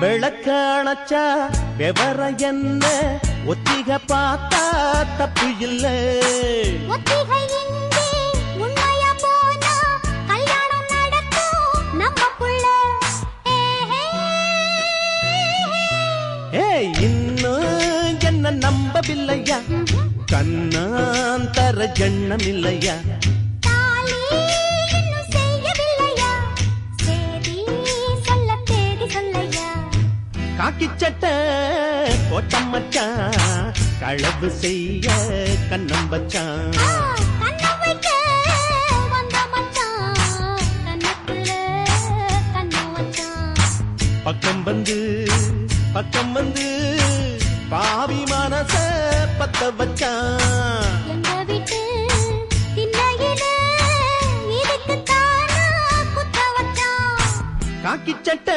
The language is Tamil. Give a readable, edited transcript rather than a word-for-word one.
விளக்காணச்சா விவர என்ன ஒத்திக பார்த்தா தப்பு இல்ல இன்னும் என்ன நம்பவில்லையா கண்ணாந்தர ஜன்னம் இல்லையா காக்கி சட்ட கோட்டம் மச்சான் களவு செய்ய கண்ணம் வச்சான் பக்கம் வந்து பாவி மனச பத்த வச்சான் காக்கி சட்ட